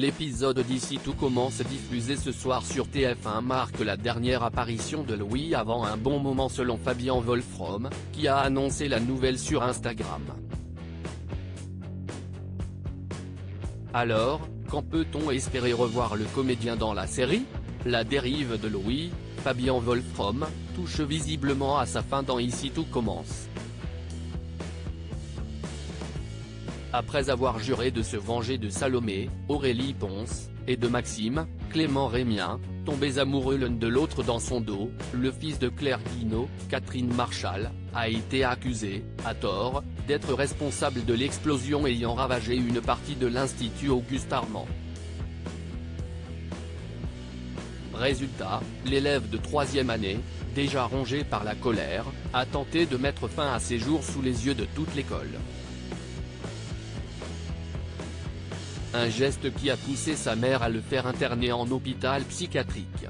L'épisode d'Ici Tout commence diffusé ce soir sur TF1 marque la dernière apparition de Louis avant un bon moment selon Fabien Wolfrom, qui a annoncé la nouvelle sur Instagram. Alors, quand peut-on espérer revoir le comédien dans la série? La dérive de Louis, Fabien Wolfrom, touche visiblement à sa fin dans Ici Tout commence. Après avoir juré de se venger de Salomé, Aurélie Ponce, et de Maxime, Clément Rémien, tombés amoureux l'un de l'autre dans son dos, le fils de Claire Guinaud, Catherine Marchal, a été accusé, à tort, d'être responsable de l'explosion ayant ravagé une partie de l'Institut Auguste Armand. Résultat, l'élève de 3e année, déjà rongé par la colère, a tenté de mettre fin à ses jours sous les yeux de toute l'école. Un geste qui a poussé sa mère à le faire interner en hôpital psychiatrique.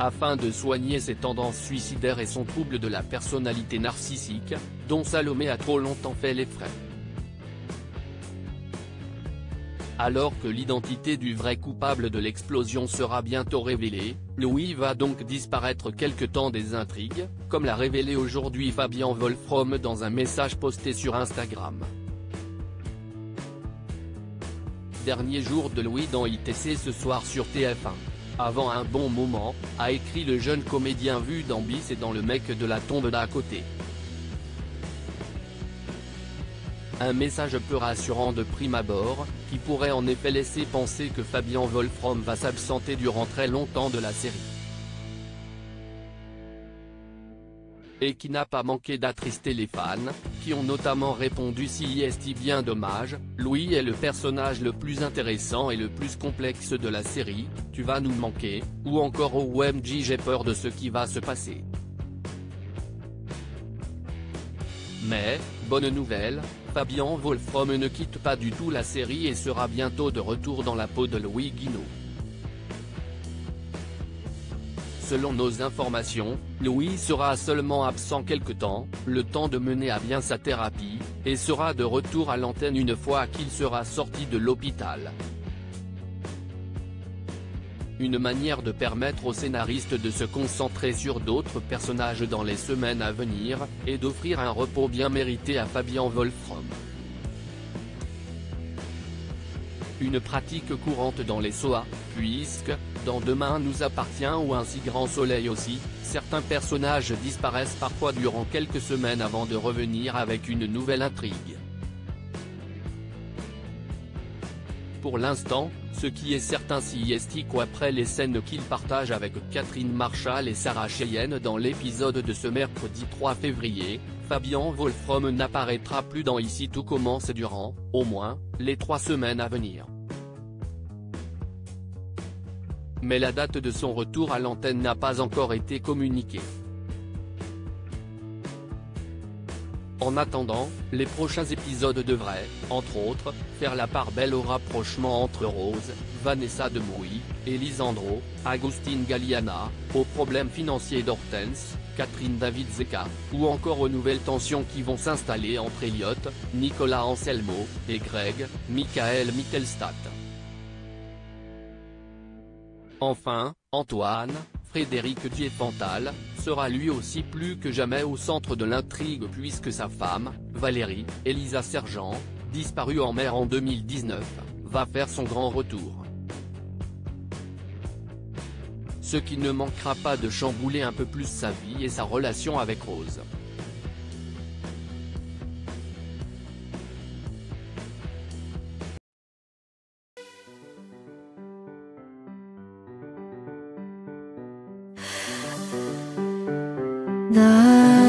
Afin de soigner ses tendances suicidaires et son trouble de la personnalité narcissique, dont Salomé a trop longtemps fait les frais. Alors que l'identité du vrai coupable de l'explosion sera bientôt révélée, Louis va donc disparaître quelque temps des intrigues, comme l'a révélé aujourd'hui Fabien Wolfrom dans un message posté sur Instagram. Dernier jour de Louis dans ITC ce soir sur TF1. Avant un bon moment, a écrit le jeune comédien vu dans Bis et dans Le mec de la tombe d'à côté. Un message peu rassurant de prime abord, qui pourrait en effet laisser penser que Fabien Wolfrom va s'absenter durant très longtemps de la série. Et qui n'a pas manqué d'attrister les fans, qui ont notamment répondu si est bien dommage, Louis est le personnage le plus intéressant et le plus complexe de la série, tu vas nous manquer, ou encore OMG j'ai peur de ce qui va se passer. Mais, bonne nouvelle, Fabien Wolfrom ne quitte pas du tout la série et sera bientôt de retour dans la peau de Louis Guinaud. Selon nos informations, Louis sera seulement absent quelque temps, le temps de mener à bien sa thérapie, et sera de retour à l'antenne une fois qu'il sera sorti de l'hôpital. Une manière de permettre aux scénaristes de se concentrer sur d'autres personnages dans les semaines à venir, et d'offrir un repos bien mérité à Fabien Wolfrom. Une pratique courante dans les SOA, puisque, dans Demain nous appartient ou Un si grand soleil aussi, certains personnages disparaissent parfois durant quelques semaines avant de revenir avec une nouvelle intrigue. Pour l'instant, ce qui est certain si est qu'après les scènes qu'il partage avec Catherine Marchal et Sarah Cheyenne dans l'épisode de ce mercredi 3 février, Fabien Wolfrom n'apparaîtra plus dans Ici Tout commence durant, au moins, les 3 semaines à venir. Mais la date de son retour à l'antenne n'a pas encore été communiquée. En attendant, les prochains épisodes devraient, entre autres, faire la part belle au rapprochement entre Rose, Vanessa Demouy, et Lisandro, Agustin Galliana, aux problèmes financiers d'Hortense, Catherine David-Zeka, ou encore aux nouvelles tensions qui vont s'installer entre Elliot, Nicolas Anselmo, et Greg, Michael Mittelstadt. Enfin, Antoine, Frédéric Diefenthal, sera lui aussi plus que jamais au centre de l'intrigue puisque sa femme, Valérie, Elisa Sergent, disparue en mer en 2019, va faire son grand retour. Ce qui ne manquera pas de chambouler un peu plus sa vie et sa relation avec Rose. The